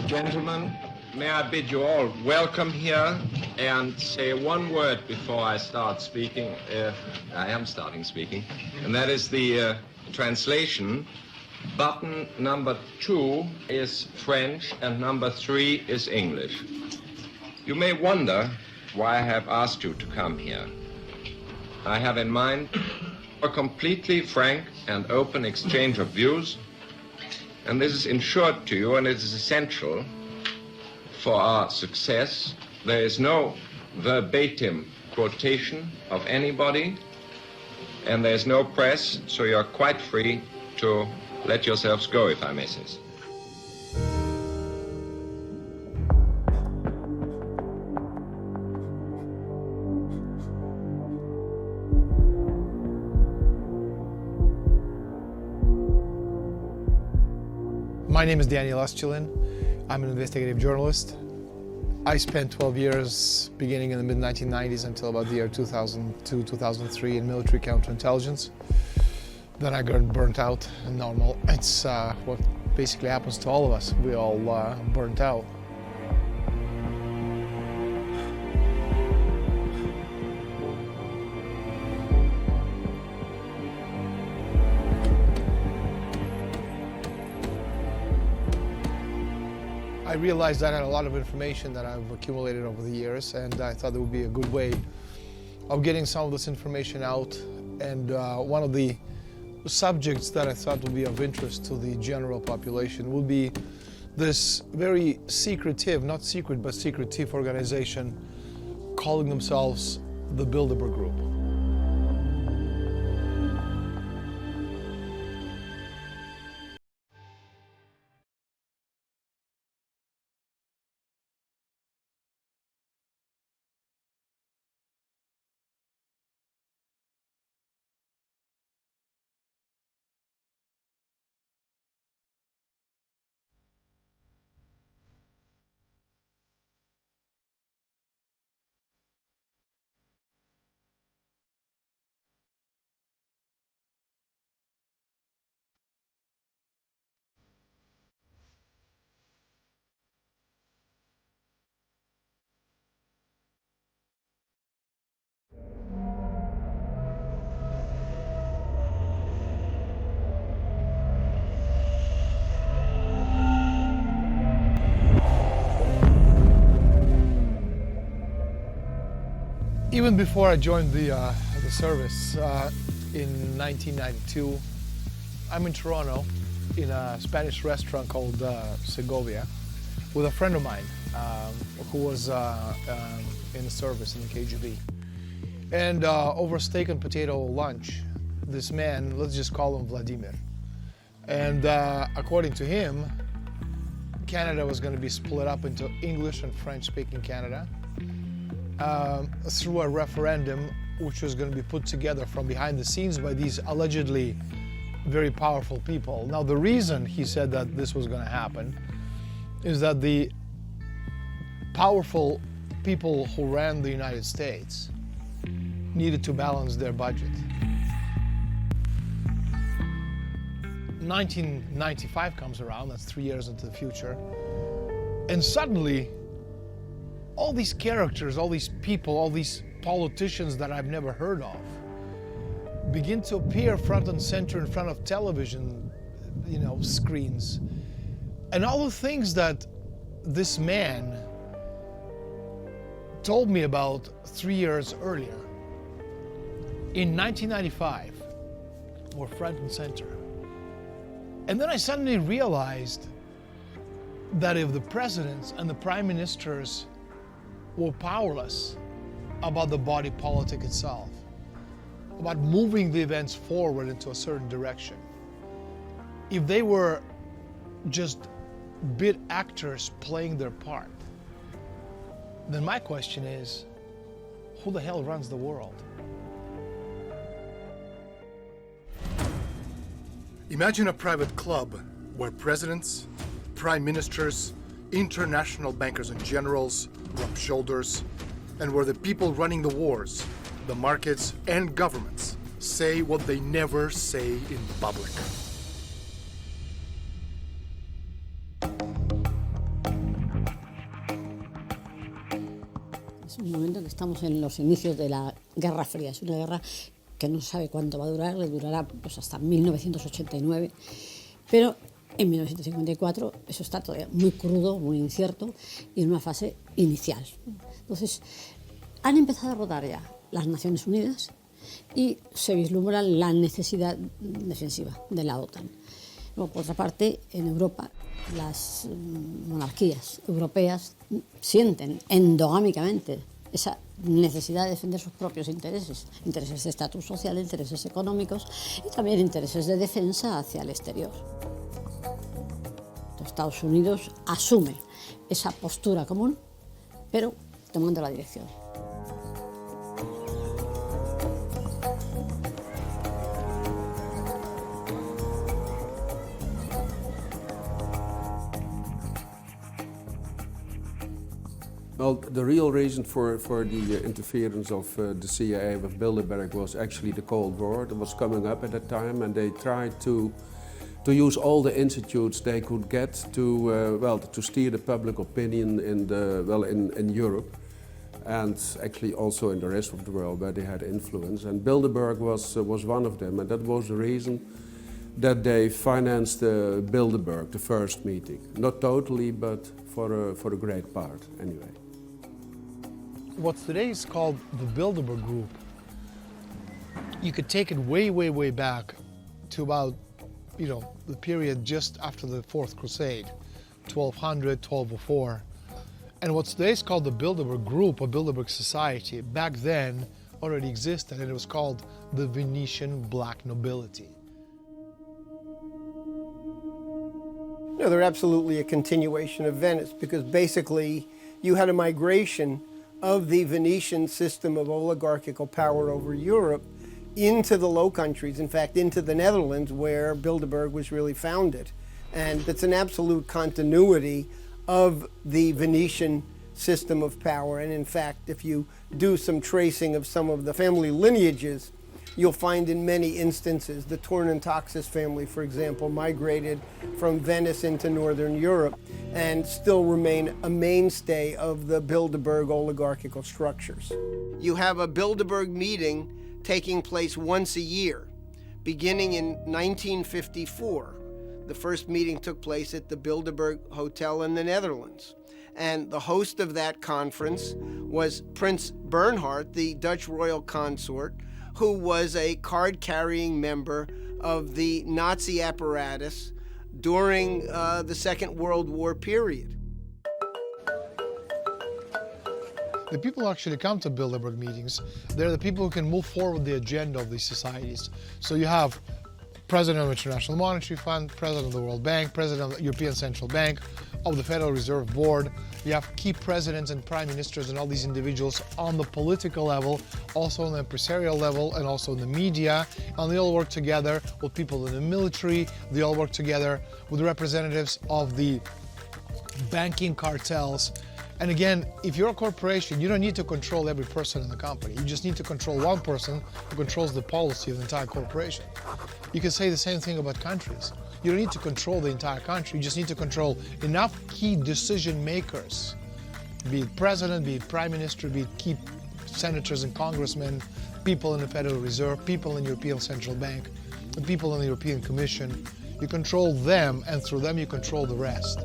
Gentlemen, may I bid you all welcome here and say one word before I start speaking. I am starting speaking, and that is the translation. Button number 2 is French and number 3 is English. You may wonder why I have asked you to come here. I have in mind a completely frank and open exchange of views, and this is ensured to you, and it is essential for our success. There is no verbatim quotation of anybody, and there is no press, so you're quite free to let yourselves go, if I may say so. My name is Daniel Astulin. I'm an investigative journalist. I spent 12 years, beginning in the mid-1990s until about the year 2002, 2003 in military counterintelligence. Then I got burnt out, normal. It's what basically happens to all of us. We all burnt out. I realized I had a lot of information that I've accumulated over the years, and I thought there would be a good way of getting some of this information out. And one of the subjects that I thought would be of interest to the general population would be this very secretive, not secret, but secretive organization calling themselves the Bilderberg Group. Even before I joined the service in 1992, I'm in Toronto in a Spanish restaurant called Segovia with a friend of mine who was in the service in the KGB. And over steak and potato lunch, this man, let's just call him Vladimir. And according to him, Canada was going to be split up into English and French-speaking Canada. Through a referendum which was going to be put together from behind the scenes by these allegedly very powerful people. Now, the reason he said that this was going to happen is that the powerful people who ran the United States needed to balance their budget. 1995 comes around, that's 3 years into the future, and suddenly all these characters, all these people, all these politicians that I've never heard of begin to appear front and center in front of television, screens. And all the things that this man told me about 3 years earlier, in 1995, were front and center. And then I suddenly realized that if the presidents and the prime ministers were powerless about the body politic itself, about moving the events forward into a certain direction, if they were just bit actors playing their part, then my question is, who the hell runs the world? Imagine a private club where presidents, prime ministers, international bankers and generals rub shoulders, and where the people running the wars, the markets and governments say what they never say in public. Es un momento que estamos en los inicios de la Guerra Fría. Es una guerra que no se sabe cuánto va a durar, le durará pues, hasta 1989, pero en 1954 eso está todavía muy crudo, muy incierto y en una fase inicial. Entonces, han empezado a rodar ya las Naciones Unidas y se vislumbra la necesidad defensiva de la OTAN. Luego, por otra parte, en Europa, las monarquías europeas sienten endogámicamente esa necesidad de defender sus propios intereses, intereses de estatus social, intereses económicos y también intereses de defensa hacia el exterior. Estados Unidos asume esa postura común, pero tomando la dirección. Well, the real reason for the interference of the CIA with Bilderberg was actually the Cold War that was coming up at that time, and they tried to use all the institutes they could get to steer the public opinion in Europe, and actually also in the rest of the world where they had influence. And Bilderberg was one of them, and that was the reason that they financed Bilderberg, the first meeting. Not totally, but for a great part anyway. What today is called the Bilderberg Group, you could take it way, way, way back to about, the period just after the Fourth Crusade, 1200, 1204. And what's today is called the Bilderberg Group or Bilderberg Society, back then already existed, and it was called the Venetian Black Nobility. No, they're absolutely a continuation of Venice, because basically you had a migration of the Venetian system of oligarchical power over Europe into the Low Countries, in fact, into the Netherlands, where Bilderberg was really founded. And it's an absolute continuity of the Venetian system of power. And in fact, if you do some tracing of some of the family lineages, you'll find in many instances the Tornantaxis family, for example, migrated from Venice into Northern Europe and still remain a mainstay of the Bilderberg oligarchical structures. You have a Bilderberg meeting taking place once a year, beginning in 1954. The first meeting took place at the Bilderberg Hotel in the Netherlands. And the host of that conference was Prince Bernhard, the Dutch royal consort, who was a card-carrying member of the Nazi apparatus during the Second World War period. The people who actually come to Bilderberg meetings, they're the people who can move forward the agenda of these societies. So you have President of the International Monetary Fund, President of the World Bank, President of the European Central Bank, of the Federal Reserve Board. You have key presidents and prime ministers and all these individuals on the political level, also on the empresarial level, and also in the media. And they all work together with people in the military. They all work together with representatives of the banking cartels. And again, if you're a corporation, you don't need to control every person in the company. You just need to control one person who controls the policy of the entire corporation. You can say the same thing about countries. You don't need to control the entire country. You just need to control enough key decision makers, be it president, be it prime minister, be it key senators and congressmen, people in the Federal Reserve, people in the European Central Bank, and people in the European Commission. You control them, and through them you control the rest.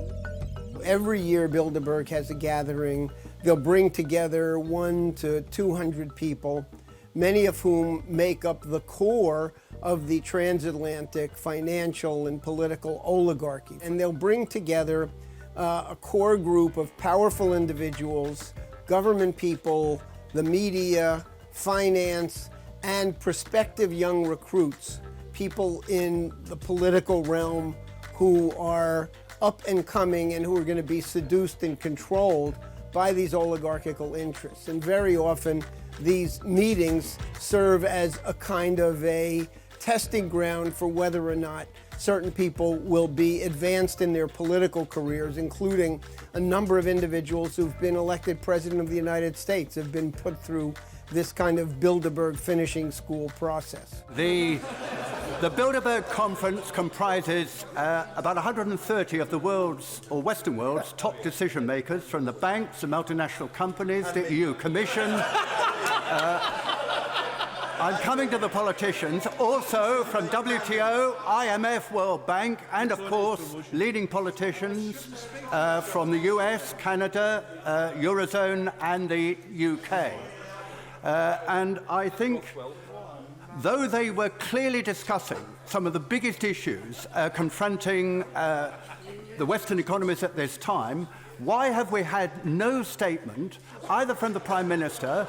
Every year Bilderberg has a gathering. They'll bring together 100 to 200 people, many of whom make up the core of the transatlantic financial and political oligarchy. And they'll bring together a core group of powerful individuals, government people, the media, finance, and prospective young recruits, people in the political realm who are up and coming and who are going to be seduced and controlled by these oligarchical interests. And very often these meetings serve as a kind of a testing ground for whether or not certain people will be advanced in their political careers, including a number of individuals who've been elected President of the United States, have been put through this kind of Bilderberg finishing school process. They The Bilderberg Conference comprises about 130 of the world's, or Western world's, top decision makers, from the banks, the multinational companies, the EU Commission. I'm coming to the politicians, also from WTO, IMF, World Bank, and of course, leading politicians from the US, Canada, Eurozone, and the UK. And I think, though they were clearly discussing some of the biggest issues confronting the Western economies at this time, why have we had no statement, either from the Prime Minister,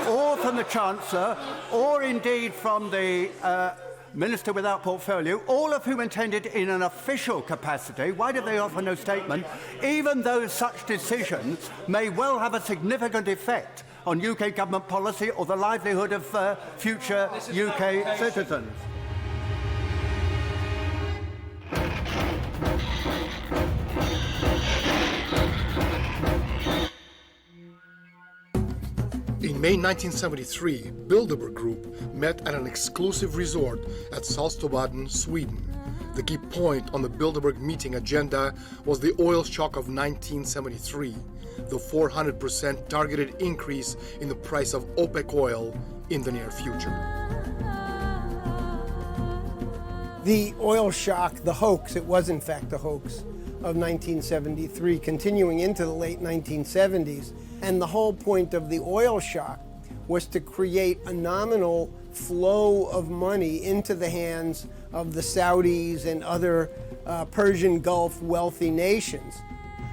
or from the Chancellor, or indeed from the Minister without portfolio, all of whom attended in an official capacity? Why did they offer no statement, even though such decisions may well have a significant effect on UK government policy or the livelihood of future UK citizens? In May 1973, Bilderberg Group met at an exclusive resort at Saltsjöbaden, Sweden. The key point on the Bilderberg meeting agenda was the oil shock of 1973, the 400% targeted increase in the price of OPEC oil in the near future. The oil shock, the hoax, it was in fact a hoax, of 1973, continuing into the late 1970s. And the whole point of the oil shock was to create a nominal flow of money into the hands of the Saudis and other Persian Gulf wealthy nations.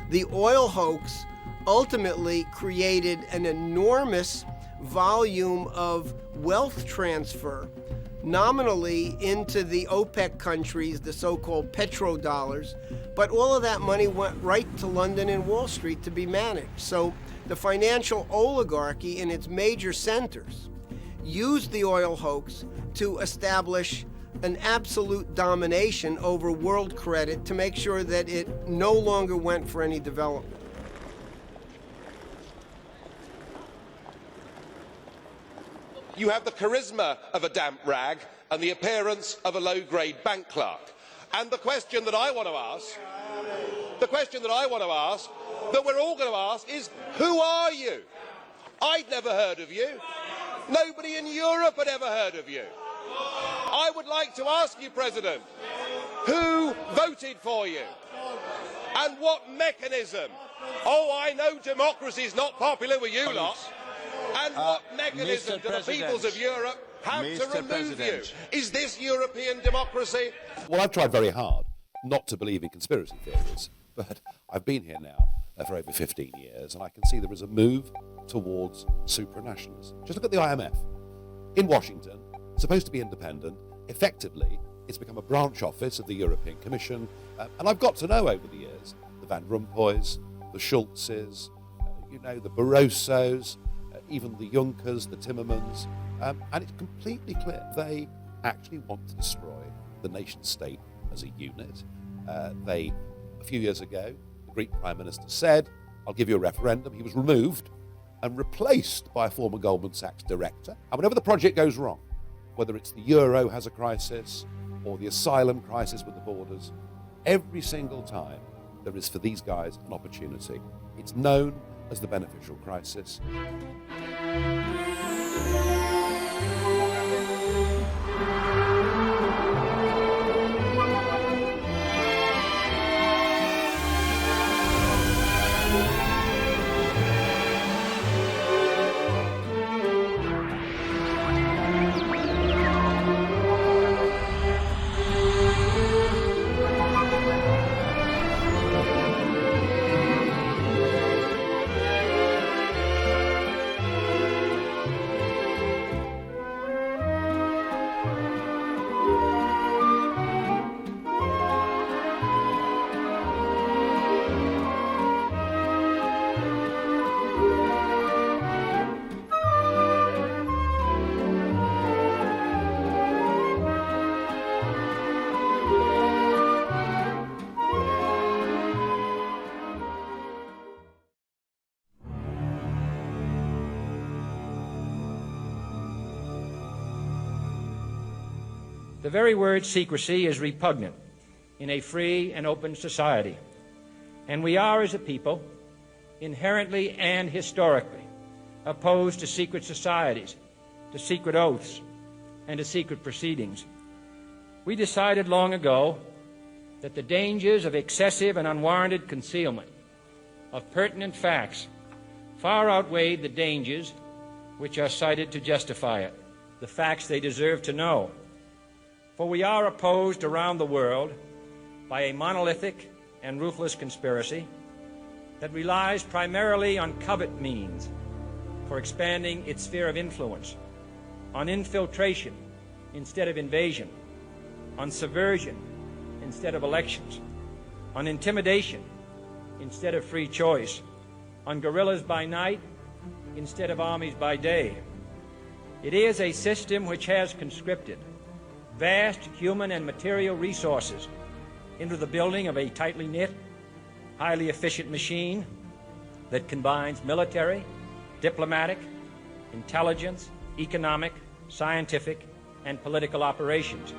The oil hoax ultimately created an enormous volume of wealth transfer nominally into the OPEC countries, the so-called petrodollars, but all of that money went right to London and Wall Street to be managed. So the financial oligarchy in its major centers used the oil hoax to establish an absolute domination over world credit to make sure that it no longer went for any development. You have the charisma of a damp rag and the appearance of a low-grade bank clerk. And the question that I want to ask, that we're all going to ask is, who are you? I'd never heard of you. Nobody in Europe had ever heard of you. I would like to ask you, President, who voted for you? And what mechanism? Oh, I know democracy is not popular with you lot. And what mechanism do the peoples of Europe have to remove you? Is this European democracy? Well, I've tried very hard not to believe in conspiracy theories, but I've been here now for over 15 years, and I can see there is a move towards supranationalism. Just look at the IMF. In Washington, supposed to be independent, effectively, it's become a branch office of the European Commission, and I've got to know over the years the Van Rompuys, the Schultzes, the Barrosos, even the Junckers, the Timmermans, and it's completely clear they actually want to destroy the nation-state as a unit. A few years ago, the Greek Prime Minister said, I'll give you a referendum. He was removed and replaced by a former Goldman Sachs director. And whenever the project goes wrong, whether it's the euro has a crisis or the asylum crisis with the borders, every single time there is for these guys an opportunity. It's known as the beneficial crisis. The very word secrecy is repugnant in a free and open society. And we are, as a people, inherently and historically opposed to secret societies, to secret oaths, and to secret proceedings. We decided long ago that the dangers of excessive and unwarranted concealment of pertinent facts far outweighed the dangers which are cited to justify it, the facts they deserve to know. For we are opposed around the world by a monolithic and ruthless conspiracy that relies primarily on covert means for expanding its sphere of influence, on infiltration instead of invasion, on subversion instead of elections, on intimidation instead of free choice, on guerrillas by night instead of armies by day. It is a system which has conscripted vast human and material resources into the building of a tightly knit, highly efficient machine that combines military, diplomatic, intelligence, economic, scientific, and political operations.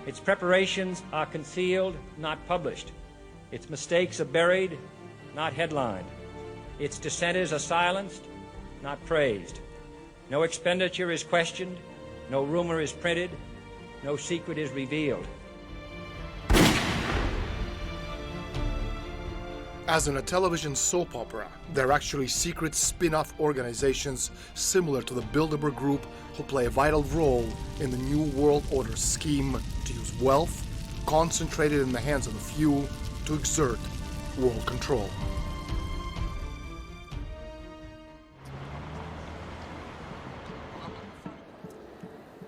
Its preparations are concealed, not published. Its mistakes are buried, not headlined. Its dissenters are silenced, not praised. No expenditure is questioned, no rumor is printed, no secret is revealed. As in a television soap opera, there are actually secret spin-off organizations similar to the Bilderberg Group who play a vital role in the New World Order scheme to use wealth concentrated in the hands of a few to exert world control.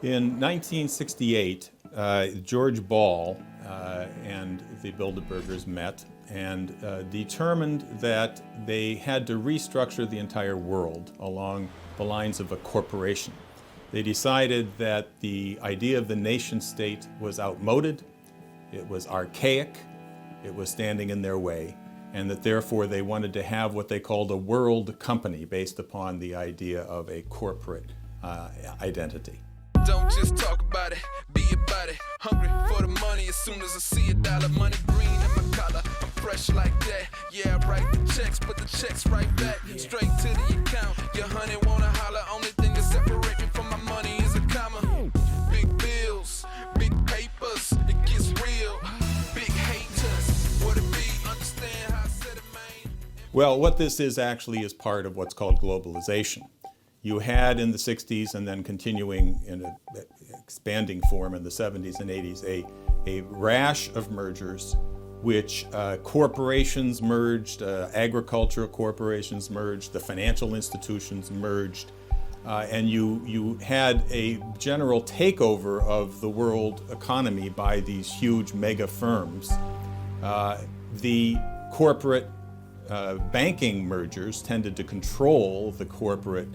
In 1968, George Ball and the Bilderbergers met and determined that they had to restructure the entire world along the lines of a corporation. They decided that the idea of the nation state was outmoded, it was archaic, it was standing in their way, and that therefore they wanted to have what they called a world company based upon the idea of a corporate identity. Don't just talk about it, be about it. Hungry for the money as soon as I see a dollar. Money green in my collar, I'm fresh like that. Yeah, I write the checks, put the checks right back. Straight to the account, your honey wanna holler. Only thing that separate me from my money is a comma. Big bills, big papers, it gets real. Big haters, what it be, understand how I said it, man. Well, what this is actually is part of what's called globalization. You had in the 60s and then continuing in an expanding form in the 70s and 80s a rash of mergers which corporations merged, agricultural corporations merged, the financial institutions merged, and you had a general takeover of the world economy by these huge mega firms. The corporate banking mergers tended to control the corporate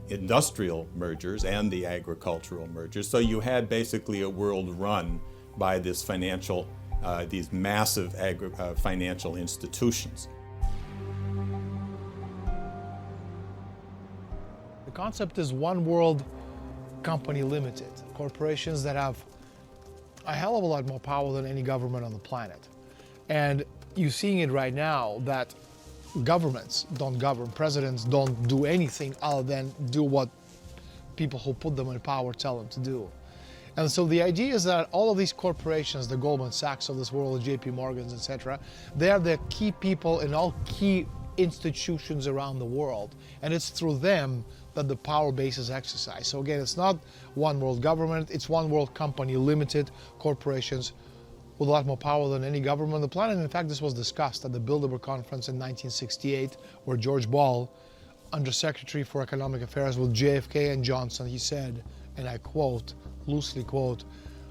industrial mergers and the agricultural mergers. So you had basically a world run by this financial, these massive financial institutions. The concept is one world company limited. Corporations that have a hell of a lot more power than any government on the planet. And you're seeing it right now that governments don't govern, presidents don't do anything other than do what people who put them in power tell them to do. And so the idea is that all of these corporations, the Goldman Sachs of this world, the JP Morgans, etc., they are the key people in all key institutions around the world. And it's through them that the power base is exercised. So again, it's not one world government, it's one world company, limited corporations with a lot more power than any government on the planet. In fact, this was discussed at the Bilderberg Conference in 1968, where George Ball, Undersecretary for Economic Affairs with JFK and Johnson, he said, and I quote, loosely quote,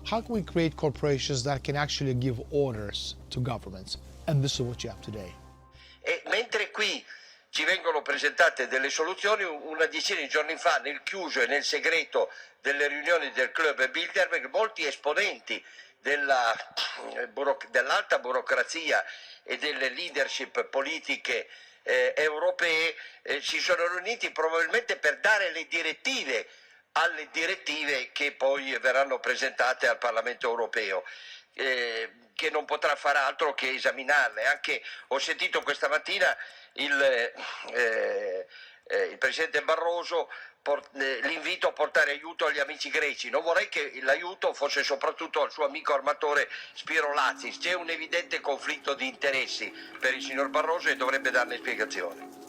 how can we create corporations that can actually give orders to governments? And this is what you have today. E mentre qui ci vengono presentate delle soluzioni, una decina di giorni fa, nel chiuso e nel segreto delle riunioni del Club Bilderberg, molti esponenti dell'alta burocrazia e delle leadership politiche europee si sono riuniti probabilmente per dare le direttive alle direttive che poi verranno presentate al Parlamento europeo, che non potrà fare altro che esaminarle. Anche ho sentito questa mattina il Presidente Barroso l'invito a portare aiuto agli amici greci. Non vorrei che l'aiuto fosse soprattutto al suo amico armatore Spiro Lazis. C'è un evidente conflitto di interessi per il signor Barroso e dovrebbe darne spiegazioni.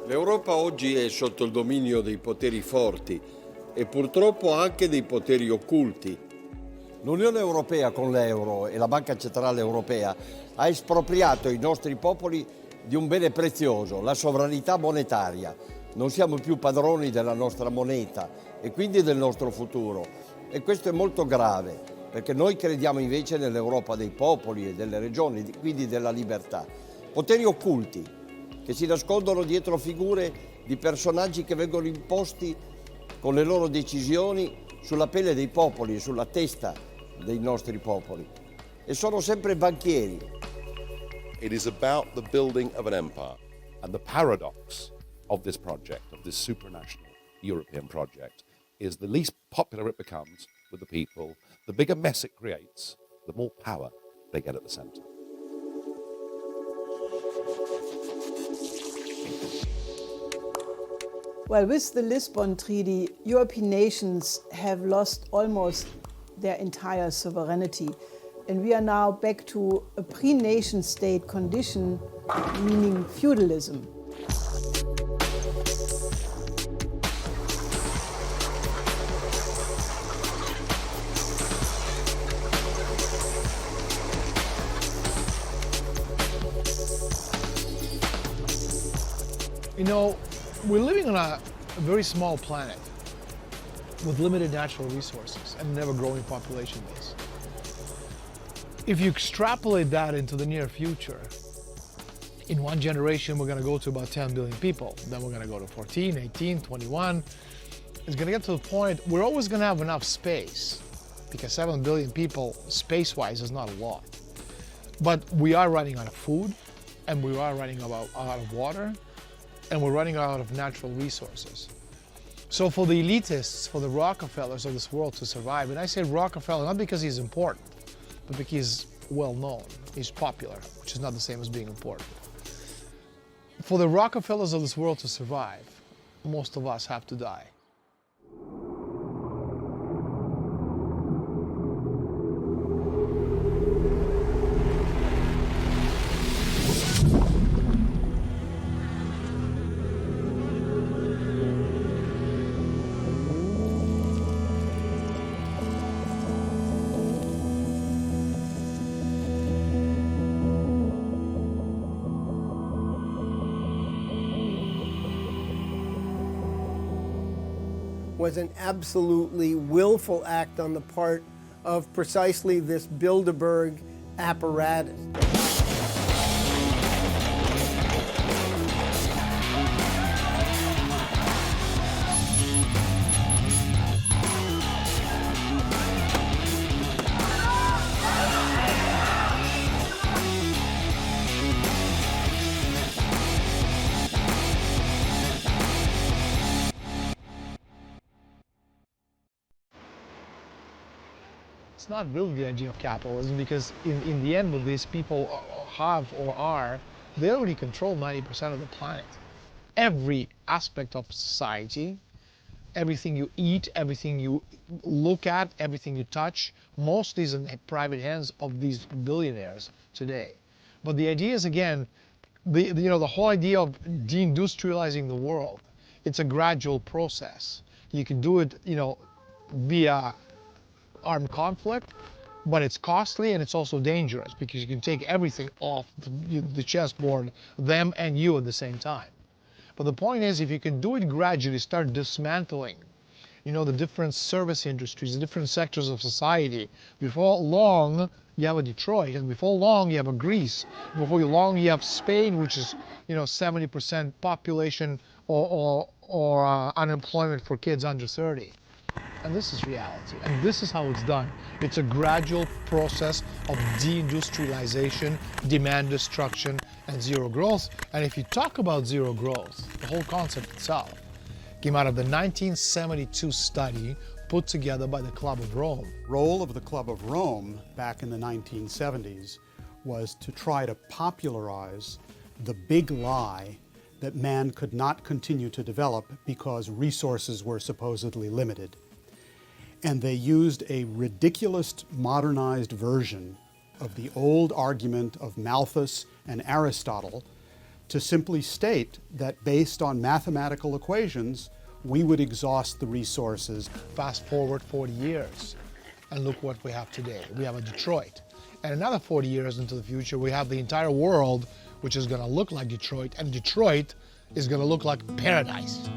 L'Europa oggi è sotto il dominio dei poteri forti e purtroppo anche dei poteri occulti. L'Unione Europea con l'euro e la Banca Centrale Europea ha espropriato i nostri popoli di un bene prezioso, la sovranità monetaria. Non siamo più padroni della nostra moneta e quindi del nostro futuro. E questo è molto grave, perché noi crediamo invece nell'Europa dei popoli e delle regioni, quindi della libertà. Poteri occulti che si nascondono dietro figure di personaggi che vengono imposti con le loro decisioni sulla pelle dei popoli e sulla testa dei nostri popoli. E sono sempre banchieri. It is about the building of an empire. And the paradox of this project, of this supranational European project, is the least popular it becomes with the people, the bigger mess it creates, the more power they get at the center. Well, with the Lisbon Treaty, European nations have lost almost their entire sovereignty. And we are now back to a pre-nation state condition, meaning feudalism. You know, we're living on a very small planet with limited natural resources and an ever-growing population base. If you extrapolate that into the near future, in one generation we're going to go to about 10 billion people, then we're going to go to 14, 18, 21. It's going to get to the point we're always going to have enough space, because 7 billion people space-wise is not a lot. But we are running out of food, and we are running out of water, and we're running out of natural resources. So for the elitists, for the Rockefellers of this world to survive, and I say Rockefeller not because he's important, but because he's well known, he's popular, which is not the same as being important. For the Rockefellers of this world to survive, most of us have to die. Was an absolutely willful act on the part of precisely this Bilderberg apparatus. It's not really the idea of capitalism, because in the end, what these people have or are, they already control 90% of the planet. Every aspect of society, everything you eat, everything you look at, everything you touch, mostly is in the private hands of these billionaires today. But the idea is, again, the whole idea of deindustrializing the world, it's a gradual process. You can do it, via armed conflict, but it's costly and it's also dangerous, because you can take everything off the chessboard, them and you at the same time. But the point is, if you can do it gradually, start dismantling, the different service industries, the different sectors of society, before long you have a Detroit, and before long you have a Greece, before long you have Spain, which is 70% population or unemployment for kids under 30. and this is reality. And this is how it's done. It's a gradual process of deindustrialization, demand destruction, and zero growth. And if you talk about zero growth, the whole concept itself came out of the 1972 study put together by the Club of Rome. Role of the Club of Rome back in the 1970s was to try to popularize the big lie that man could not continue to develop because resources were supposedly limited. And they used a ridiculous modernized version of the old argument of Malthus and Aristotle to simply state that based on mathematical equations, we would exhaust the resources. Fast forward 40 years, and look what we have today. We have a Detroit. And another 40 years into the future, we have the entire world, which is going to look like Detroit, and Detroit is going to look like paradise.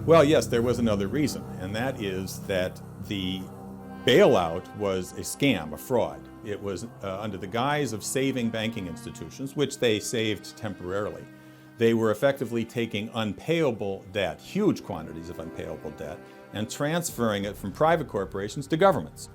Well, yes, there was another reason, and that is that the bailout was a scam, a fraud. It was under the guise of saving banking institutions, which they saved temporarily. They were effectively taking unpayable debt, huge quantities of unpayable debt, and transferring it from private corporations to governments.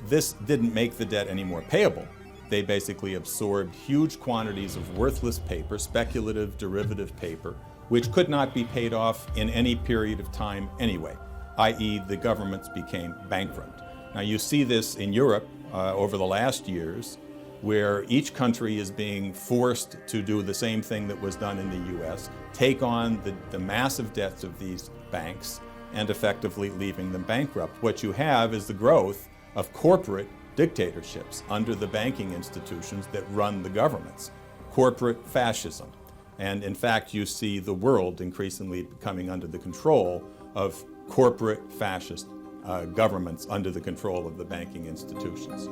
This didn't make the debt any more payable. They basically absorbed huge quantities of worthless paper, speculative derivative paper, which could not be paid off in any period of time anyway, i.e. the governments became bankrupt. Now you see this in Europe over the last years, where each country is being forced to do the same thing that was done in the US, take on the massive debts of these banks and effectively leaving them bankrupt. What you have is the growth of corporate dictatorships under the banking institutions that run the governments, corporate fascism. And in fact, you see the world increasingly coming under the control of corporate fascist governments under the control of the banking institutions.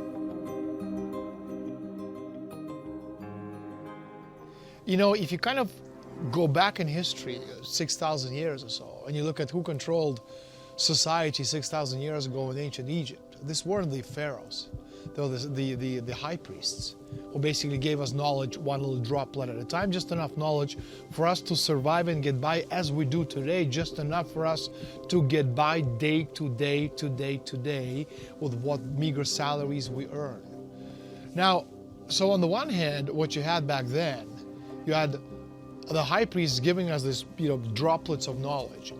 You know, if you kind of go back in history, 6,000 years or so, and you look at who controlled society 6,000 years ago in ancient Egypt, this weren't the pharaohs. They were the high priests, who basically gave us knowledge one little droplet at a time, just enough knowledge for us to survive and get by as we do today, just enough for us to get by day to day to day to day with what meager salaries we earn. Now, so on the one hand, what you had back then, you had the high priests giving us this, droplets of knowledge.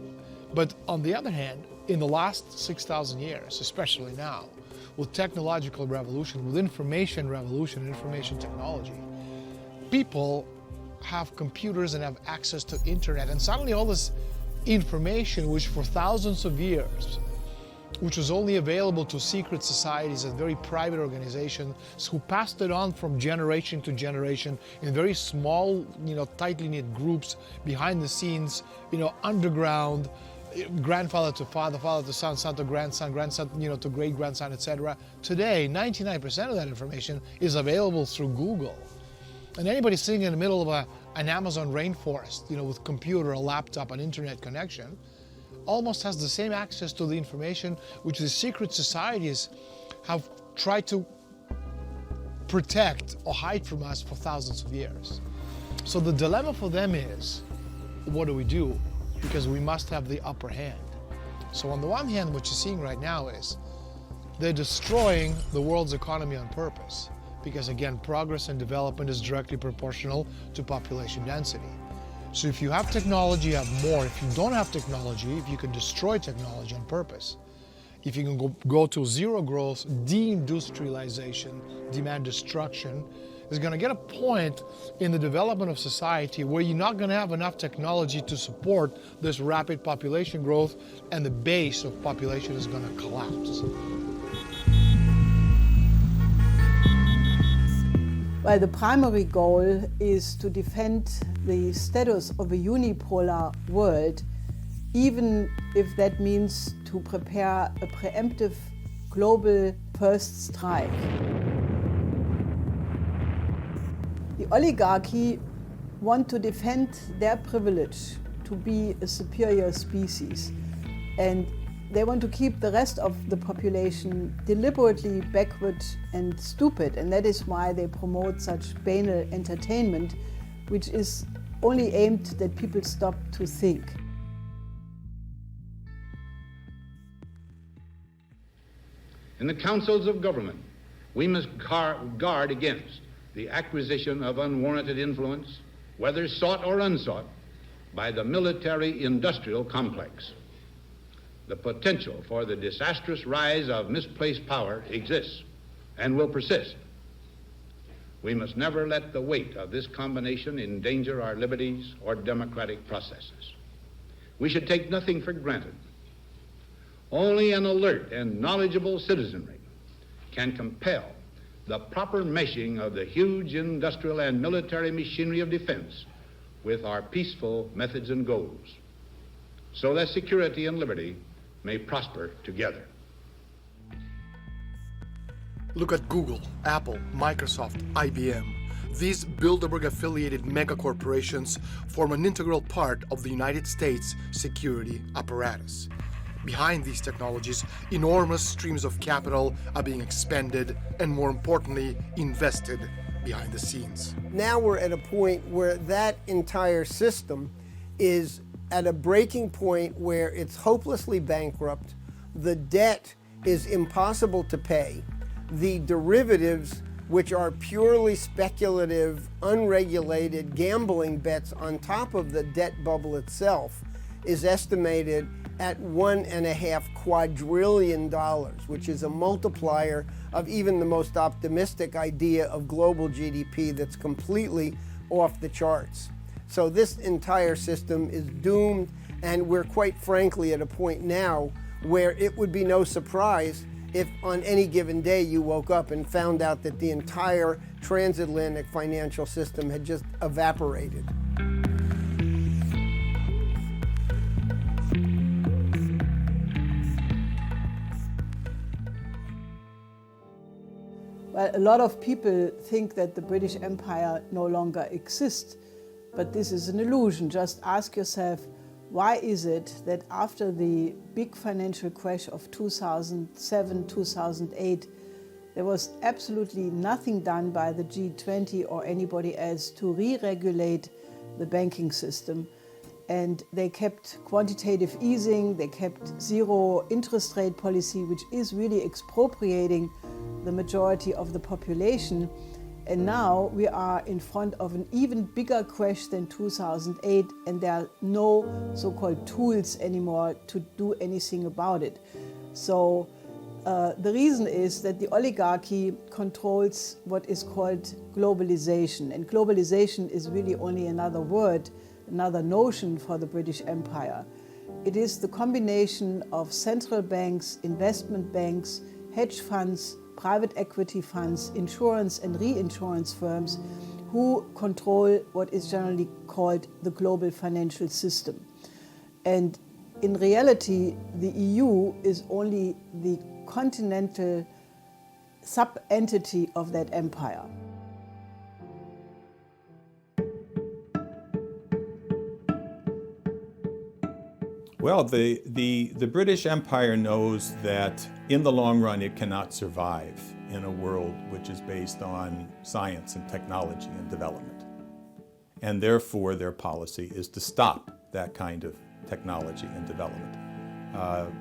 But on the other hand, in the last 6,000 years, especially now, with technological revolution, with information revolution, information technology, people have computers and have access to internet, and suddenly all this information, which for thousands of years, which was only available to secret societies and very private organizations who passed it on from generation to generation in very small, tightly knit groups behind the scenes, underground, grandfather to father, father to son, son to grandson, grandson, to great-grandson, etc. Today, 99% of that information is available through Google. And anybody sitting in the middle of an Amazon rainforest, with computer, a laptop, an internet connection, almost has the same access to the information which the secret societies have tried to protect or hide from us for thousands of years. So the dilemma for them is, what do we do? Because we must have the upper hand. So on the one hand, what you're seeing right now is they're destroying the world's economy on purpose. Because again, progress and development is directly proportional to population density. So if you have technology, you have more. If you don't have technology, if you can destroy technology on purpose, if you can go to zero growth, deindustrialization, demand destruction, is going to get a point in the development of society where you're not going to have enough technology to support this rapid population growth, and the base of population is going to collapse. Well, the primary goal is to defend the status of a unipolar world, even if that means to prepare a preemptive global first strike. The oligarchy want to defend their privilege to be a superior species, and they want to keep the rest of the population deliberately backward and stupid, and that is why they promote such banal entertainment, which is only aimed that people stop to think. In the councils of government, we must guard against the acquisition of unwarranted influence, whether sought or unsought, by the military-industrial complex. The potential for the disastrous rise of misplaced power exists and will persist. We must never let the weight of this combination endanger our liberties or democratic processes. We should take nothing for granted. Only an alert and knowledgeable citizenry can compel the proper meshing of the huge industrial and military machinery of defense with our peaceful methods and goals, so that security and liberty may prosper together. Look at Google, Apple, Microsoft, IBM. These Bilderberg-affiliated megacorporations form an integral part of the United States security apparatus. Behind these technologies, enormous streams of capital are being expended and, more importantly, invested behind the scenes. Now we're at a point where that entire system is at a breaking point where it's hopelessly bankrupt, the debt is impossible to pay, the derivatives, which are purely speculative, unregulated gambling bets on top of the debt bubble itself, is estimated at $1.5 quadrillion, which is a multiplier of even the most optimistic idea of global GDP that's completely off the charts. So this entire system is doomed, and we're quite frankly at a point now where it would be no surprise if on any given day you woke up and found out that the entire transatlantic financial system had just evaporated. Well, a lot of people think that the British Empire no longer exists, but this is an illusion. Just ask yourself, why is it that after the big financial crash of 2007, 2008, there was absolutely nothing done by the G20 or anybody else to re-regulate the banking system? And they kept quantitative easing, they kept zero interest rate policy, which is really expropriating the majority of the population. And now we are in front of an even bigger crash than 2008, and there are no so-called tools anymore to do anything about it. So the reason is that the oligarchy controls what is called globalization. And globalization is really only another word, another notion for the British Empire. It is the combination of central banks, investment banks, hedge funds, private equity funds, insurance and reinsurance firms who control what is generally called the global financial system. And in reality, the EU is only the continental sub-entity of that empire. Well, the British Empire knows that in the long run it cannot survive in a world which is based on science and technology and development. And therefore their policy is to stop that kind of technology and development.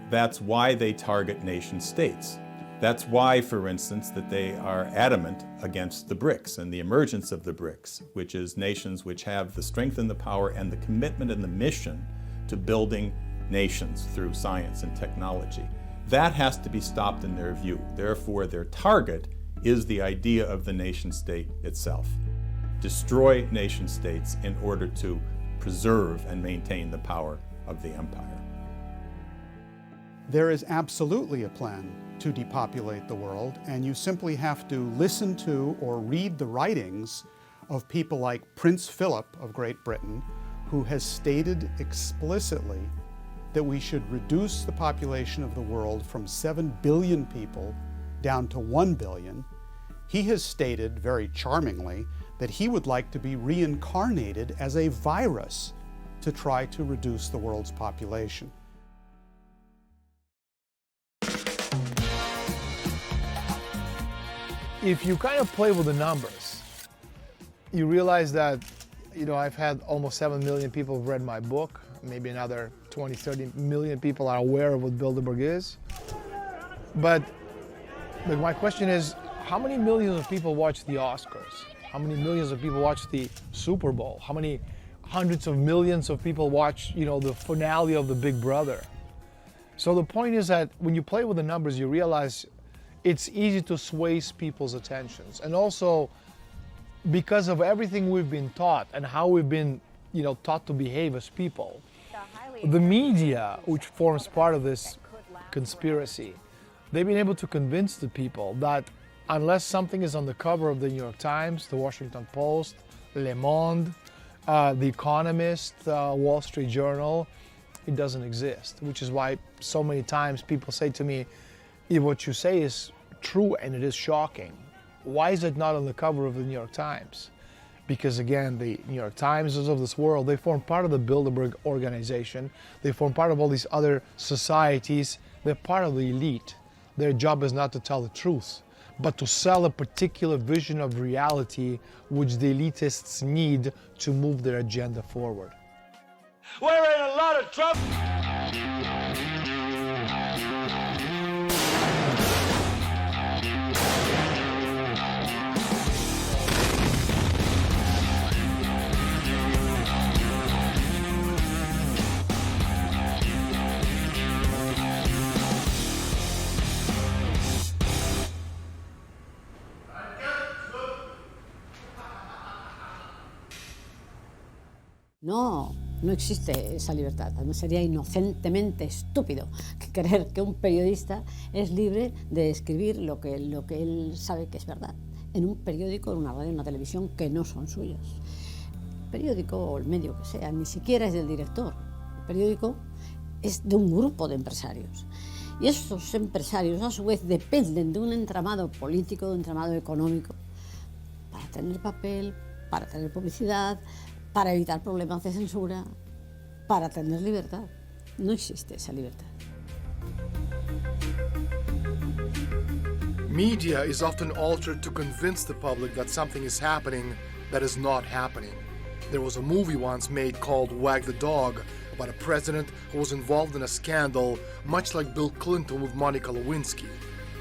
That's why they target nation states. That's why, for instance, that they are adamant against the BRICS and the emergence of the BRICS, which is nations which have the strength and the power and the commitment and the mission to building nations through science and technology. That has to be stopped in their view. Therefore, their target is the idea of the nation state itself. Destroy nation states in order to preserve and maintain the power of the empire. There is absolutely a plan to depopulate the world, and you simply have to listen to or read the writings of people like Prince Philip of Great Britain, who has stated explicitly that we should reduce the population of the world from 7 billion people down to 1 billion. He has stated very charmingly that he would like to be reincarnated as a virus to try to reduce the world's population. If you kind of play with the numbers, you realize that, I've had almost 7 million people have read my book. Maybe another 20, 30 million people are aware of what Bilderberg is. But my question is, how many millions of people watch the Oscars? How many millions of people watch the Super Bowl? How many hundreds of millions of people watch, the finale of the Big Brother? So the point is that when you play with the numbers, you realize it's easy to sway people's attentions. And also, because of everything we've been taught and how we've been, taught to behave as people, the media, which forms part of this conspiracy, they've been able to convince the people that unless something is on the cover of the New York Times, the Washington Post, Le Monde, The Economist, Wall Street Journal, it doesn't exist. Which is why so many times people say to me, if what you say is true and it is shocking, why is it not on the cover of the New York Times? Because again, the New York Times of this world, they form part of the Bilderberg organization. They form part of all these other societies. They're part of the elite. Their job is not to tell the truth, but to sell a particular vision of reality which the elitists need to move their agenda forward. We're in a lot of trouble. No existe esa libertad. Además sería inocentemente estúpido creer que un periodista es libre de escribir lo que él sabe que es verdad en un periódico, en una radio, en una televisión que no son suyos. El periódico o el medio que sea ni siquiera es del director. El periódico es de un grupo de empresarios. Y esos empresarios a su vez dependen de un entramado político, de un entramado económico para tener papel, para tener publicidad, para evitar problemas de censura, para tener libertad. No existe esa libertad. Media is often altered to convince the public that something is happening that is not happening. There was a movie once made called Wag the Dog about a president who was involved in a scandal, much like Bill Clinton with Monica Lewinsky.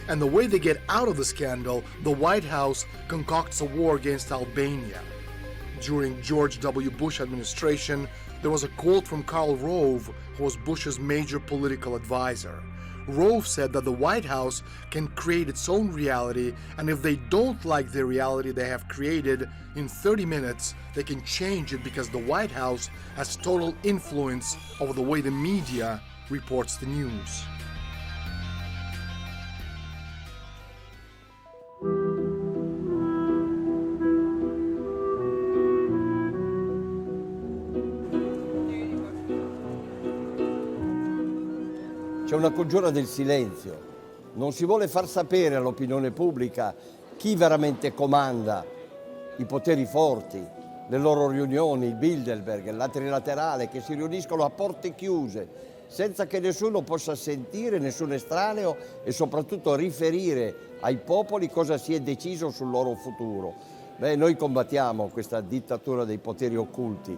And the way they get out of the scandal, the White House concocts a war against Albania. During George W. Bush administration, there was a quote from Karl Rove, who was Bush's major political advisor. Rove said that the White House can create its own reality, and if they don't like the reality they have created, in 30 minutes they can change it because the White House has total influence over the way the media reports the news. C'è una congiura del silenzio, non si vuole far sapere all'opinione pubblica chi veramente comanda, i poteri forti, le loro riunioni, il Bilderberg, la trilaterale, che si riuniscono a porte chiuse, senza che nessuno possa sentire, nessun estraneo e soprattutto riferire ai popoli cosa si è deciso sul loro futuro. Noi combattiamo questa dittatura dei poteri occulti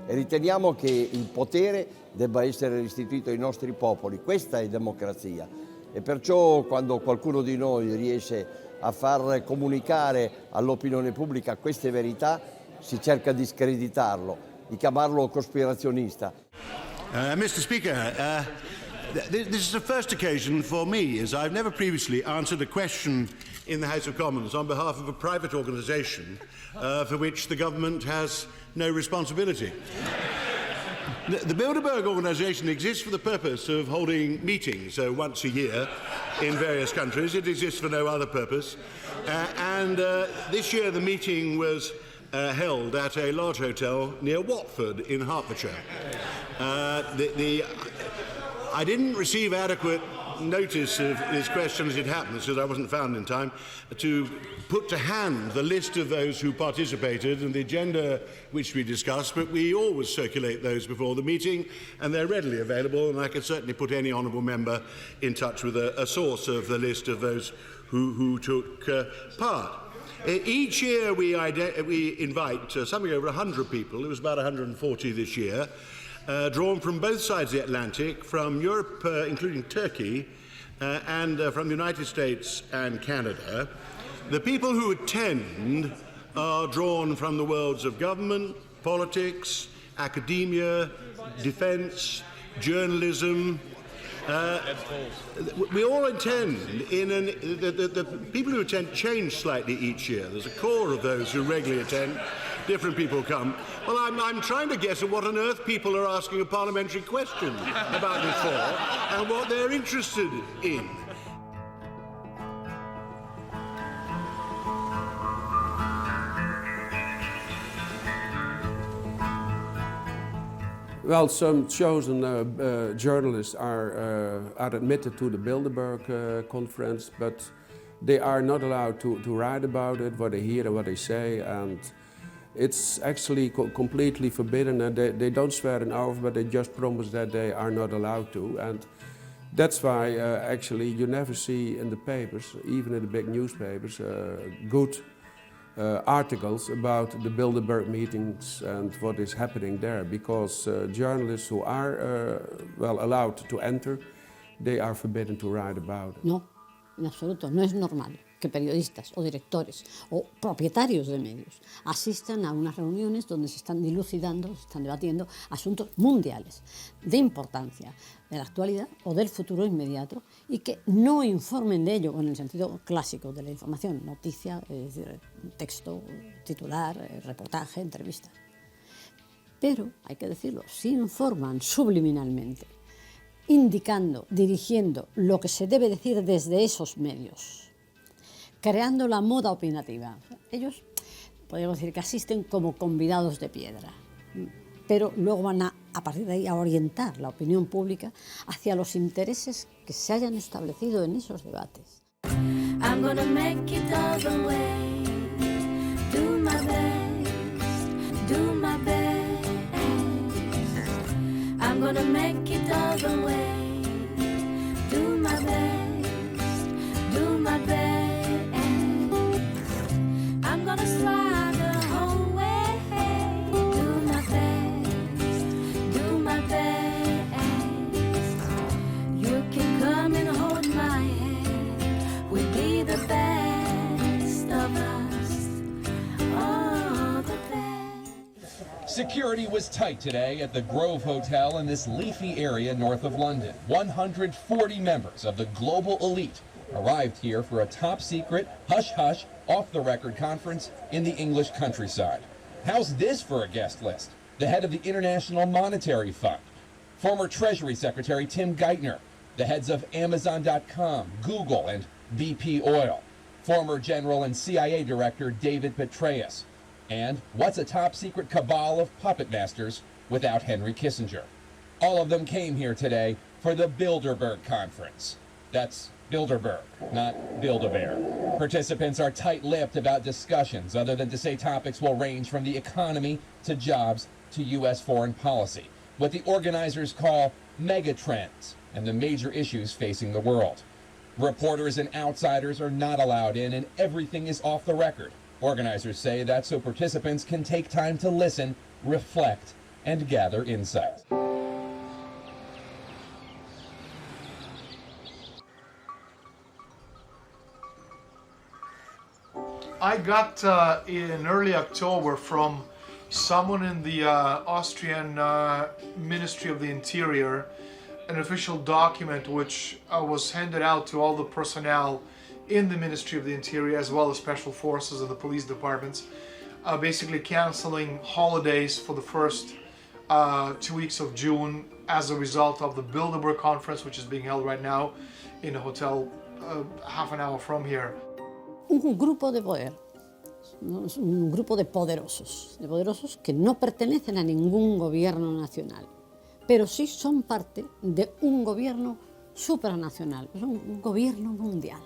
e riteniamo che il potere debba essere restituito ai nostri popoli. Questa è democrazia E perciò quando qualcuno di noi riesce a far comunicare all'opinione pubblica queste verità, si cerca di screditarlo, di chiamarlo cospirazionista. Mr. Speaker, this is the first occasion for me, as I've never previously answered a question in the House of Commons on behalf of a private organisation for which the government has no responsibility. The Bilderberg organisation exists for the purpose of holding meetings once a year in various countries. It exists for no other purpose. This year the meeting was held at a large hotel near Watford in Hertfordshire. I didn't receive adequate notice of this question as it happens, because I wasn't found in time to put to hand the list of those who participated and the agenda which we discussed, but we always circulate those before the meeting and they're readily available, and I can certainly put any honourable member in touch with a source of the list of those who took part. Each year we invite something over 100 people. It was about 140 this year, drawn from both sides of the Atlantic, from Europe, including Turkey, and from the United States and Canada. The people who attend are drawn from the worlds of government, politics, academia, defence, journalism. We all attend the people who attend change slightly each year. There's a core of those who regularly attend. Different people come. Well, I'm trying to guess at what on earth people are asking a parliamentary question about this for and what they're interested in. Well, some chosen journalists are admitted to the Bilderberg conference, but they are not allowed to write about it, what they hear and what they say, and it's actually completely forbidden. And they don't swear an oath, but they just promise that they are not allowed to. And that's why actually you never see in the papers, even in the big newspapers, good articles about the Bilderberg meetings and what is happening there, because journalists who are allowed to enter, they are forbidden to write about it. No, en absoluto, no es normal que periodistas o directores o propietarios de medios asistan a unas reuniones donde se están dilucidando, se están debatiendo asuntos mundiales de importancia de la actualidad o del futuro inmediato y que no informen de ello en el sentido clásico de la información, noticia, es decir, texto, titular, reportaje, entrevista. Pero, hay que decirlo, sí informan subliminalmente, indicando, dirigiendo lo que se debe decir desde esos medios, creando la moda opinativa. Ellos, podríamos decir que asisten como convidados de piedra, pero luego van a partir de ahí a orientar la opinión pública hacia los intereses que se hayan establecido en esos debates. I'm gonna make it all the way, do my best, do my best. I'm gonna make it all the way, do my best, do my best. I'm gonna slide the whole way, do my best, do my best. You can come and hold my hand, we'll be the best of us, oh, the best. Security was tight today at the Grove Hotel in this leafy area north of London. 140 members of the global elite arrived here for a top-secret, hush-hush, off-the-record conference in the English countryside. How's this for a guest list? The head of the International Monetary Fund, former Treasury Secretary Tim Geithner, the heads of Amazon.com, Google, and BP Oil, former General and CIA Director David Petraeus, and what's a top-secret cabal of puppet masters without Henry Kissinger? All of them came here today for the Bilderberg Conference. That's Bilderberg, not Build-A-Bear. Participants are tight-lipped about discussions, other than to say topics will range from the economy to jobs to U.S. foreign policy, what the organizers call megatrends and the major issues facing the world. Reporters and outsiders are not allowed in, and everything is off the record. Organizers say that so participants can take time to listen, reflect, and gather insight. I got in early October from someone in the Austrian Ministry of the Interior an official document which was handed out to all the personnel in the Ministry of the Interior as well as special forces and the police departments, basically canceling holidays for the first 2 weeks of June as a result of the Bilderberg conference, which is being held right now in a hotel half an hour from here. Un grupo de poder, un grupo de poderosos que no pertenecen a ningún gobierno nacional, pero sí son parte de un gobierno supranacional, un gobierno mundial.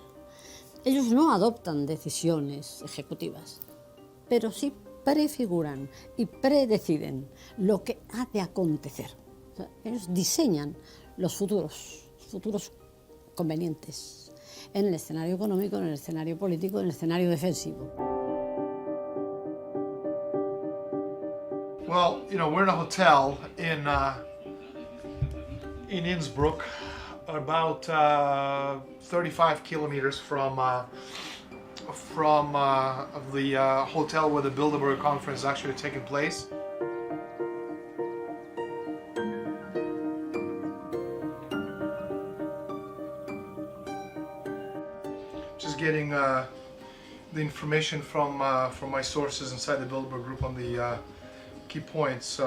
Ellos no adoptan decisiones ejecutivas, pero sí prefiguran y predeciden lo que ha de acontecer. O sea, ellos diseñan los futuros convenientes en el escenario económico, en el escenario político, en el escenario defensivo. Well, you know, we're in a hotel in Innsbruck, about 35 kilometers from the hotel where the Bilderberg conference is actually taking place. Just getting the information from my sources inside the Bilderberg group on the key points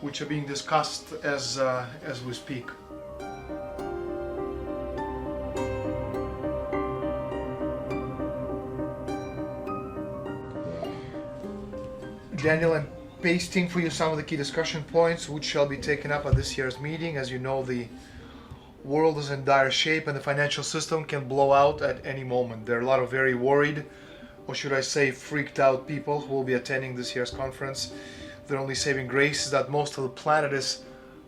which are being discussed as we speak. Daniel, I'm pasting for you some of the key discussion points which shall be taken up at this year's meeting. As you know, the world is in dire shape and the financial system can blow out at any moment. There are a lot of very worried, or should I say freaked out people who will be attending this year's conference. Their only saving grace is that most of the planet is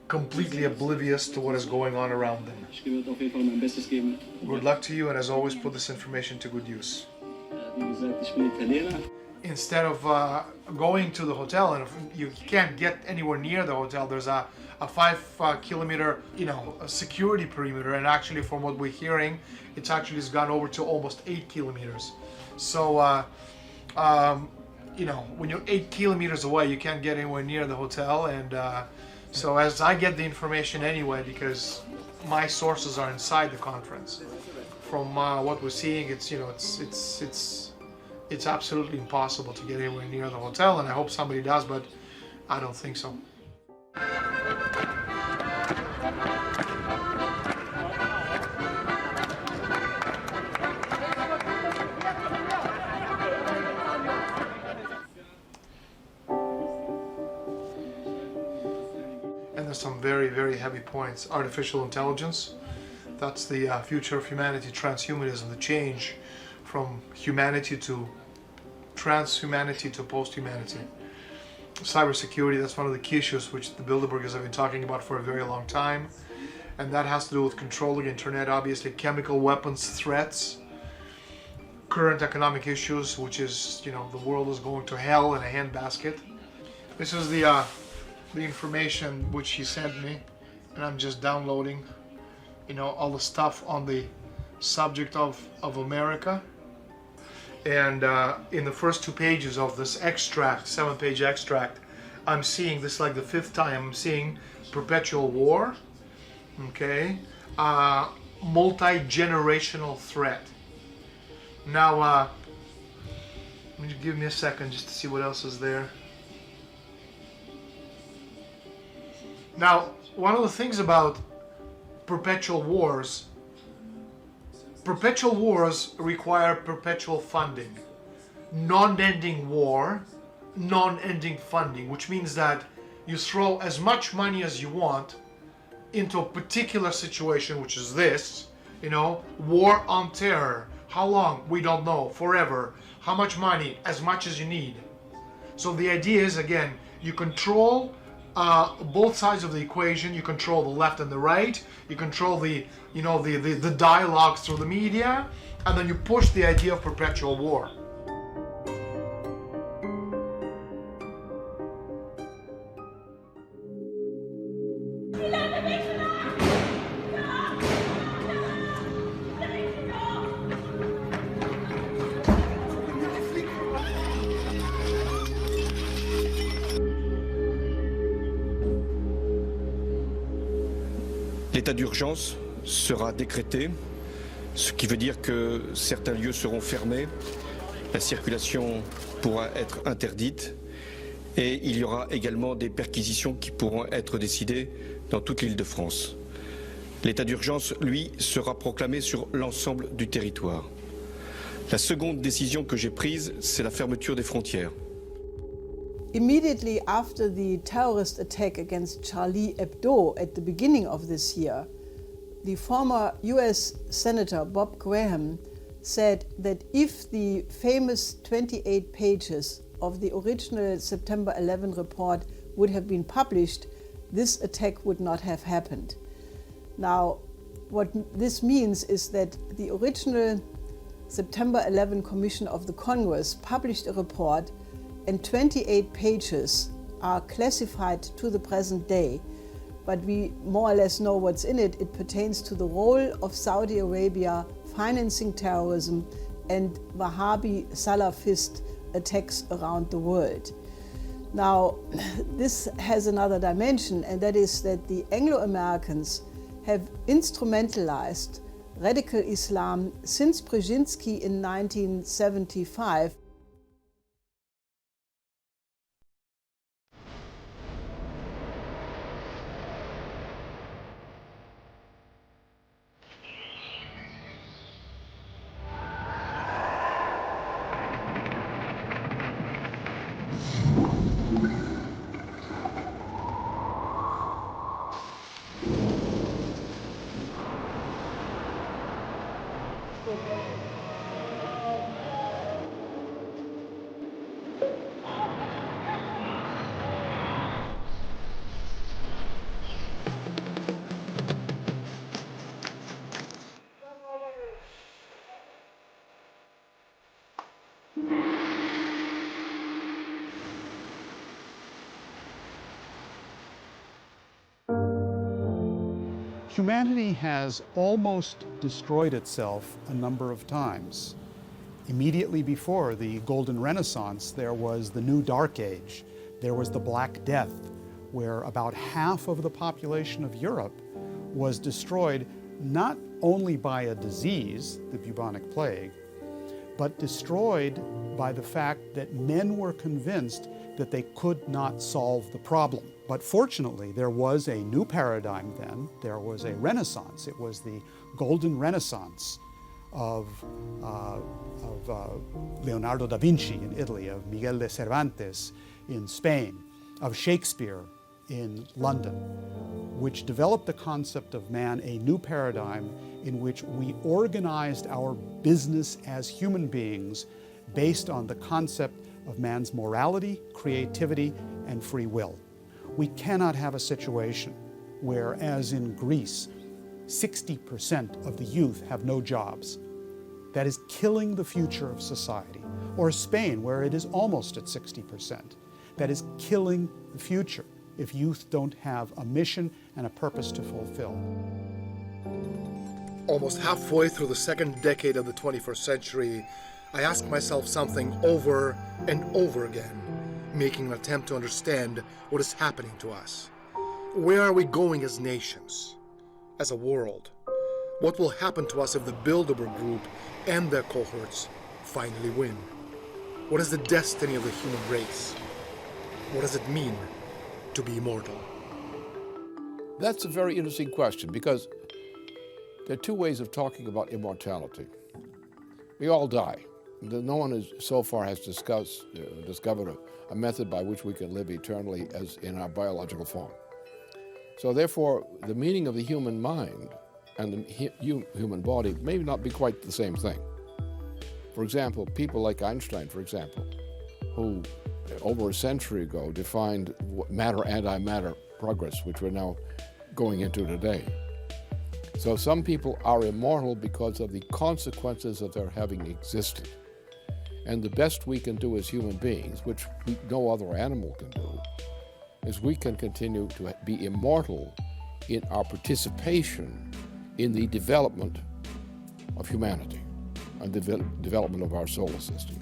completely oblivious to what is going on around them. Good luck to you, and as always, put this information to good use. Instead of going to the hotel, and if you can't get anywhere near the hotel, there's a 5 kilometer, security perimeter, and actually from what we're hearing, it's actually has gone over to almost 8 kilometers. So, when you're 8 kilometers away, you can't get anywhere near the hotel, and so as I get the information anyway, because my sources are inside the conference, from what we're seeing, it's absolutely impossible to get anywhere near the hotel, and I hope somebody does, but I don't think so. And there's some very, very heavy points. Artificial intelligence, that's the future of humanity, transhumanism, the change from humanity to transhumanity to post-humanity. Cybersecurity, that's one of the key issues which the Bilderbergers have been talking about for a very long time, and that has to do with controlling internet, obviously chemical weapons threats, current economic issues, which is, the world is going to hell in a handbasket. This is the information which he sent me, and I'm just downloading, all the stuff on the subject of America. And in the first 2 pages of this extract, 7-page extract, I'm seeing this like the 5th time I'm seeing perpetual war, okay, multi-generational threat. Now, give me a second just to see what else is there. Now, one of the things about perpetual wars require perpetual funding. Non-ending war, non-ending funding, which means that you throw as much money as you want into a particular situation, which is this, war on terror. How long? We don't know. Forever. How much money? As much as you need. So the idea is, again, you control both sides of the equation. You control the left and the right. You control the dialogue through the media, and then you push the idea of perpetual war. L'état d'urgence sera décrété, ce qui veut dire que certains lieux seront fermés, la circulation pourra être interdite et il y aura également des perquisitions qui pourront être décidées dans toute l'Île-de-France. L'état d'urgence, lui, sera proclamé sur l'ensemble du territoire. La seconde décision que j'ai prise, c'est la fermeture des frontières. Immediately after the terrorist attack against Charlie Hebdo at the beginning of this year, the former US Senator Bob Graham said that if the famous 28 pages of the original September 11 report would have been published, this attack would not have happened. Now, what this means is that the original September 11 Commission of the Congress published a report, and 28 pages are classified to the present day, but we more or less know what's in it. It pertains to the role of Saudi Arabia financing terrorism and Wahhabi Salafist attacks around the world. Now, this has another dimension, and that is that the Anglo-Americans have instrumentalized radical Islam since Brzezinski in 1975. Humanity has almost destroyed itself a number of times. Immediately before the Golden Renaissance, there was the New Dark Age. There was the Black Death, where about half of the population of Europe was destroyed not only by a disease, the bubonic plague, but destroyed by the fact that men were convinced that they could not solve the problem. But fortunately, there was a new paradigm then. There was a renaissance. It was the Golden Renaissance of Leonardo da Vinci in Italy, of Miguel de Cervantes in Spain, of Shakespeare in London, which developed the concept of man, a new paradigm in which we organized our business as human beings based on the concept of man's morality, creativity, and free will. We cannot have a situation where, as in Greece, 60% of the youth have no jobs. That is killing the future of society. Or Spain, where it is almost at 60%. That is killing the future if youth don't have a mission and a purpose to fulfill. Almost halfway through the second decade of the 21st century, I ask myself something over and over again, making an attempt to understand what is happening to us. Where are we going as nations, as a world? What will happen to us if the Bilderberg group and their cohorts finally win? What is the destiny of the human race? What does it mean to be immortal? That's a very interesting question, because there are two ways of talking about immortality. We all die. No one so far has discovered a method by which we can live eternally as in our biological form. So therefore, the meaning of the human mind and the human body may not be quite the same thing. For example, people like Einstein, for example, who over a century ago defined matter-antimatter progress, which we're now going into today. So some people are immortal because of the consequences of their having existed. And the best we can do as human beings, which no other animal can do, is we can continue to be immortal in our participation in the development of humanity and the development of our solar system.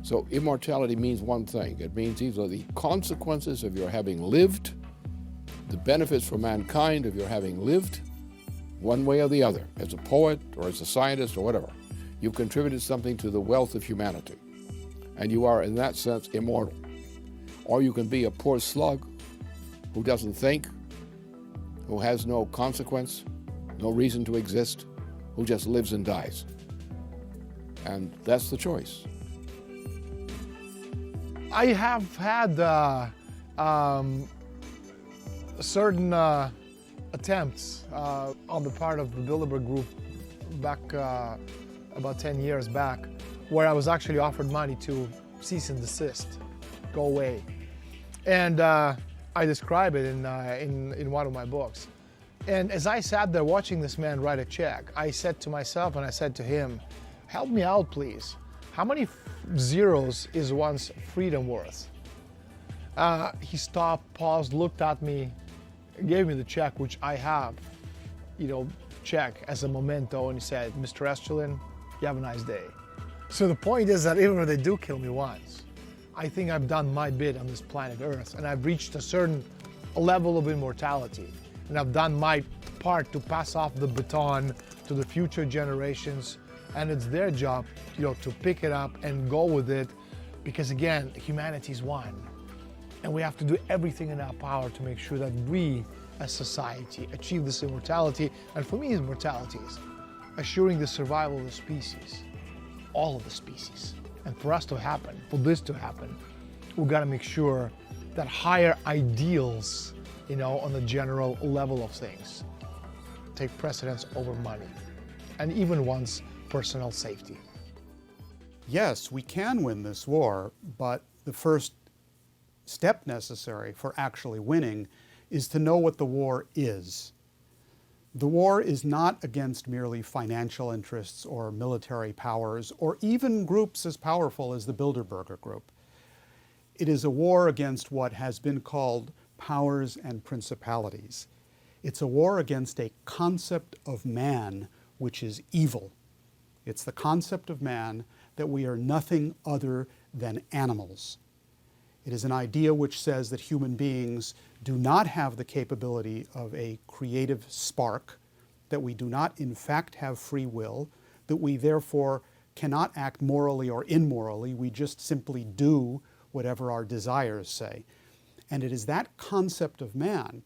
So immortality means one thing. It means either the consequences of your having lived the benefits for mankind of your having lived one way or the other, as a poet or as a scientist or whatever. You've contributed something to the wealth of humanity, and you are, in that sense, immortal. Or you can be a poor slug who doesn't think, who has no consequence, no reason to exist, who just lives and dies. And that's the choice. I have had certain attempts on the part of the Bilderberg Group back about 10 years back, where I was actually offered money to cease and desist, go away. And I describe it in one of my books. And as I sat there watching this man write a check, I said to myself and I said to him, help me out, please. How many zeros is one's freedom worth? He stopped, paused, looked at me, gave me the check, which I have, check as a memento, and he said, Mr. Estulin, you have a nice day. So the point is that even if they do kill me once, I think I've done my bit on this planet Earth, and I've reached a certain level of immortality, and I've done my part to pass off the baton to the future generations, and it's their job, to pick it up and go with it, because again, humanity's one, and we have to do everything in our power to make sure that we, as society, achieve this immortality. And for me, immortality is assuring the survival of the species, all of the species. And for us to happen, for this to happen, we've got to make sure that higher ideals, on the general level of things, take precedence over money, and even one's personal safety. Yes, we can win this war, but the first step necessary for actually winning is to know what the war is. The war is not against merely financial interests or military powers or even groups as powerful as the Bilderberger Group. It is a war against what has been called powers and principalities. It's a war against a concept of man which is evil. It's the concept of man that we are nothing other than animals. It is an idea which says that human beings do not have the capability of a creative spark, that we do not in fact have free will, that we therefore cannot act morally or immorally, we just simply do whatever our desires say. And it is that concept of man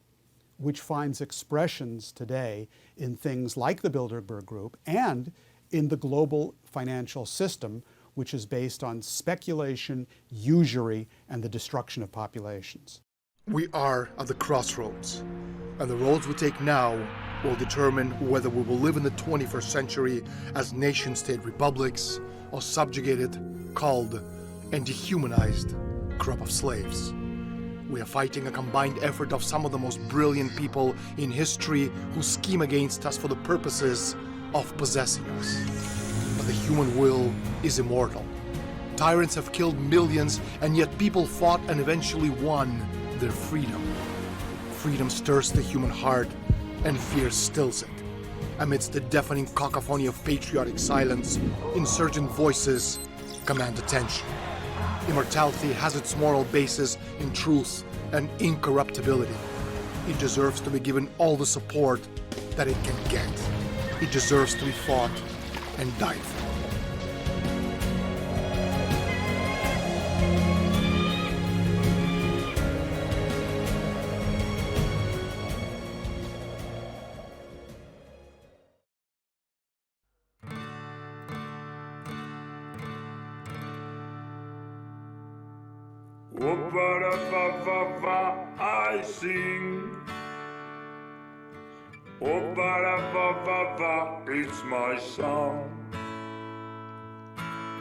which finds expressions today in things like the Bilderberg Group and in the global financial system, which is based on speculation, usury, and the destruction of populations. We are at the crossroads, and the roads we take now will determine whether we will live in the 21st century as nation-state republics or subjugated, culled, and dehumanized crop of slaves. We are fighting a combined effort of some of the most brilliant people in history who scheme against us for the purposes of possessing us. But the human will is immortal. Tyrants have killed millions, and yet people fought and eventually won their freedom. Freedom stirs the human heart, and fear stills it. Amidst the deafening cacophony of patriotic silence, insurgent voices command attention. Immortality has its moral basis in truth and incorruptibility. It deserves to be given all the support that it can get. It deserves to be fought and died for. I sing. Oh, ba-da-ba-ba-ba, it's my song.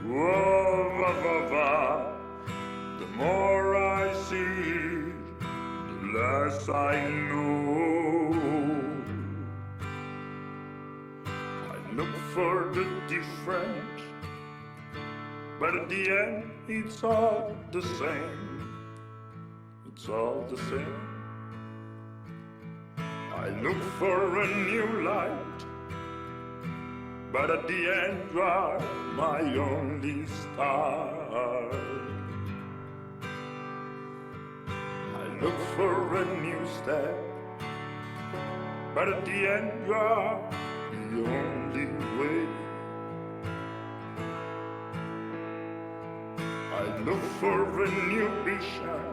Oh, ba-ba-ba, the more I see, the less I know. I look for the difference, but at the end, it's all the same. It's all the same. I look for a new light, but at the end you are my only star. I look for a new step, but at the end you are the only way. I look for a new vision,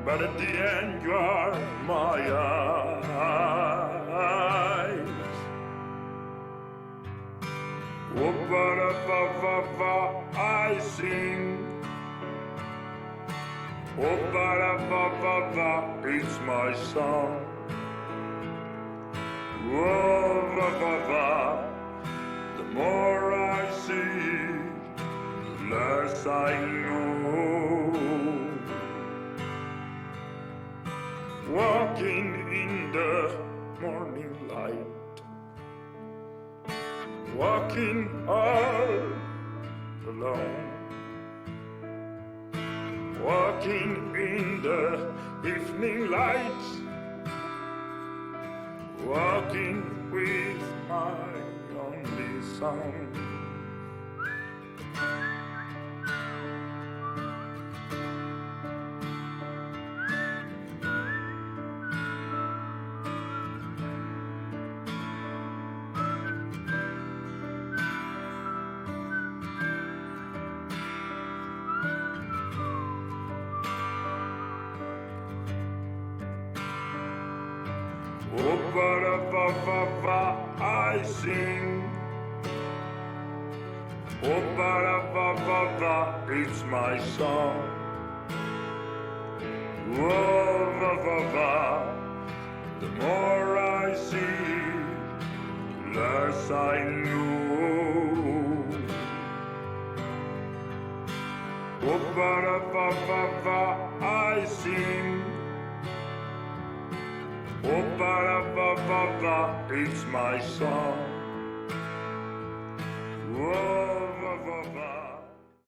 but at the end you are my eyes. Oh, ba-da-ba-ba-ba, I sing. Oh, ba-da-ba-ba-ba, it's my song. Oh, ba-ba-ba, the more I see, the less I know. Walking in the morning light, walking all alone, walking in the evening light, walking with my only song. Oh, ba-da-ba-ba-ba, I sing. Oh, ba-da-ba-ba-ba, it's my song. Oh, ba-ba-ba, the more I see, the less I know. Oh, ba-da-ba-ba-ba, I sing. Oh, ba-da-ba-ba-ba, it's my song.